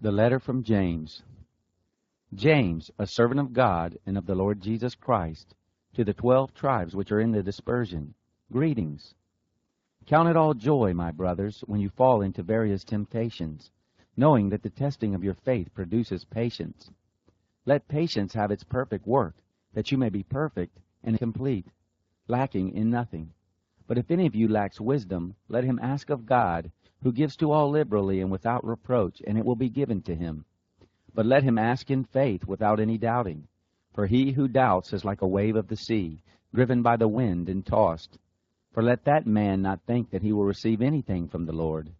The letter from James. James, a servant of God and of the Lord Jesus Christ, to the 12 tribes which are in the dispersion, greetings. Count it all joy, my brothers, when you fall into various temptations, knowing that the testing of your faith produces patience. Let patience have its perfect work, that you may be perfect and complete, lacking in nothing. But if any of you lacks wisdom, let him ask of God, who gives to all liberally and without reproach, and it will be given to him. But let him ask in faith, without any doubting. For he who doubts is like a wave of the sea, driven by the wind and tossed. For let that man not think that he will receive anything from the Lord.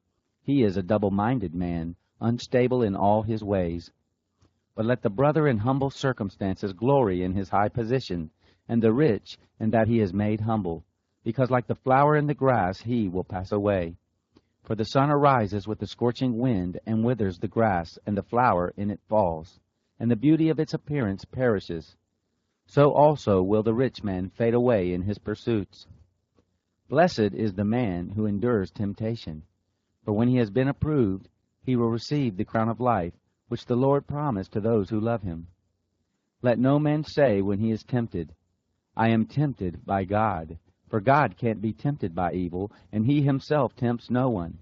He is a double-minded man, unstable in all his ways. But let the brother in humble circumstances glory in his high position, and the rich in that he is made humble, because like the flower in the grass he will pass away. For the sun arises with the scorching wind, and withers the grass, and the flower in it falls, and the beauty of its appearance perishes. So also will the rich man fade away in his pursuits. Blessed is the man who endures temptation, for when he has been approved, he will receive the crown of life, which the Lord promised to those who love him. Let no man say when he is tempted, I am tempted by God. For God can't be tempted by evil, and he himself tempts no one.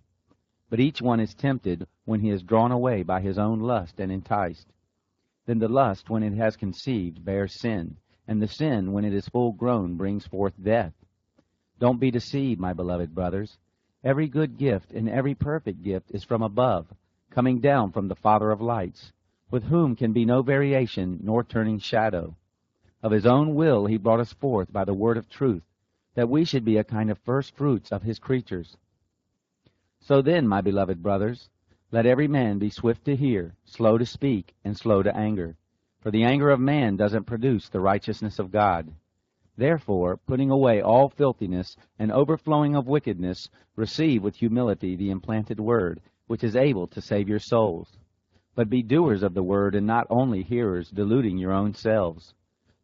But each one is tempted when he is drawn away by his own lust and enticed. Then the lust, when it has conceived, bears sin, and the sin, when it is full grown, brings forth death. Don't be deceived, my beloved brothers. Every good gift and every perfect gift is from above, coming down from the Father of lights, with whom can be no variation nor turning shadow. Of his own will he brought us forth by the word of truth, that we should be a kind of first fruits of his creatures. So then, my beloved brothers, let every man be swift to hear, slow to speak, and slow to anger. For the anger of man doesn't produce the righteousness of God. Therefore, putting away all filthiness and overflowing of wickedness, receive with humility the implanted word, which is able to save your souls. But be doers of the word, and not only hearers, deluding your own selves.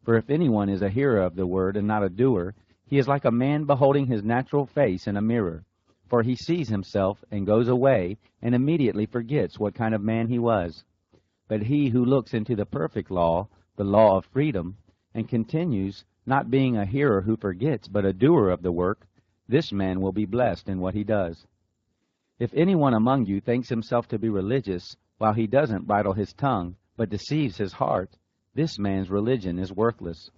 For if anyone is a hearer of the word and not a doer, he is like a man beholding his natural face in a mirror. For he sees himself and goes away and immediately forgets what kind of man he was. But he who looks into the perfect law, the law of freedom, and continues, not being a hearer who forgets, but a doer of the work, this man will be blessed in what he does. If anyone among you thinks himself to be religious, while he doesn't bridle his tongue, but deceives his heart, this man's religion is worthless.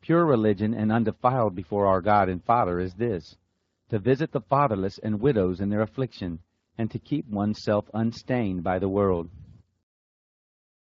Pure religion and undefiled before our God and Father is this, to visit the fatherless and widows in their affliction, and to keep oneself unstained by the world.